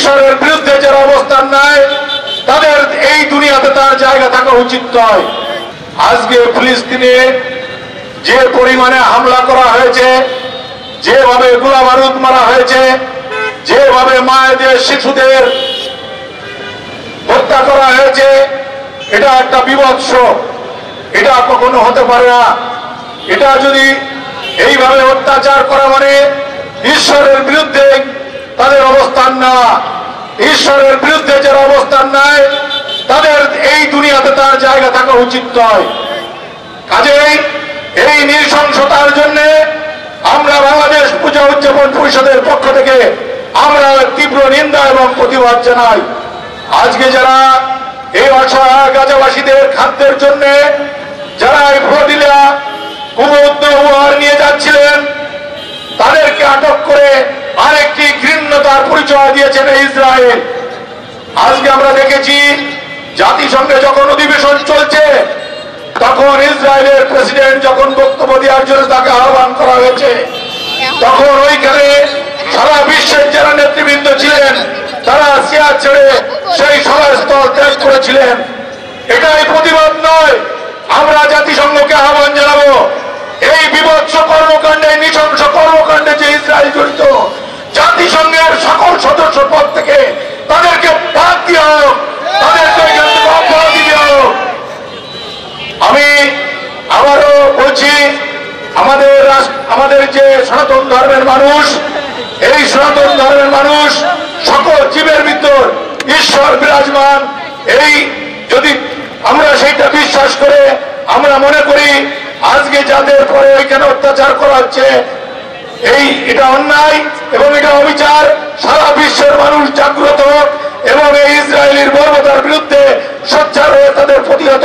ঈশ্বরের বিরুদ্ধে যারা অবস্থান নেয় তাদের এই দুনিয়াতে তার জায়গা থাকা উচিত নয়। আজকে ফিলিস্তিনে যে পরিমাণে হামলা করা হয়েছে, যেভাবে গোলা বারুদ মারা হয়েছে, যেভাবে মায়েদের শিশুদের হত্যা করা হয়েছে, এটা একটা বিভৎস। এটা কখনো হতে পারে না। এটা যদি এইভাবে অত্যাচার করা মানে ঈশ্বরের বিরুদ্ধে তাদের অবস্থান নেওয়া। ঈশ্বরের বিরুদ্ধে যারা অবস্থান নেয় তাদের এই দুনিয়াতে তার জায়গা থাকা উচিত নয়। কাজেই এই নৃশংসতার জন্য আমরা বাংলাদেশ পূজা উদযাপন পরিষদের পক্ষ থেকে আমরা তীব্র নিন্দা এবং প্রতিবাদ জানাই। আজকে যারা এই অসহায় গাজাবাসীদের খাদ্যের জন্য যারা এই ফ্লোটিলা কুমুদ উপহার নিয়ে যাচ্ছিলেন তাদেরকে আটক করে আরেকটি ঘৃণ্যতার পরিচয় দিয়েছেন ইসরায়েল। আজকে আমরা দেখেছি জাতিসংঘে যখন অধিবেশন চলছে তখন ইসরায়েলের প্রেসিডেন্ট যখন বক্তব্য দেওয়ার জন্য তাকে আহ্বান করা হয়েছে, তখন ওইখানে সারা বিশ্বের যারা নেতৃবৃন্দ ছিলেন তারা চেয়ার ছেড়ে সেই সভাস্থল ত্যাগ করেছিলেন। এটাই প্রতিবাদ নয়। আমরা জাতিসংঘকে আহ্বান জানাবো, এই বিভৎস কর্মকাণ্ডে, নৃশংস কর্মকাণ্ডে যে ইসরায়েল জড়িত, জাতিসংঘের সকল সদস্য পদ থেকে তাদেরকে বাদ দেওয়া হোক, তাদেরকে অব্যাহতি দেওয়া হোক। আমি আবারও বলছি, আমাদের যে সনাতন ধর্মের মানুষ, এই সনাতন ধর্মের মানুষ সকল জীবের ভিতর ঈশ্বর বিরাজমান। এই যদি আমরা সেইটা বিশ্বাস করে আমরা মনে করি আজকে যাদের পরে এখানে অত্যাচার করা হচ্ছে এটা অন্যায় এবং এটা অবিচার, সারা বিশ্বের মানুষ জাগ্রত হোক এবং এই ইসরায়েলের বর্বরতার বিরুদ্ধে সোচ্চার হয়ে তাদের প্রতিহত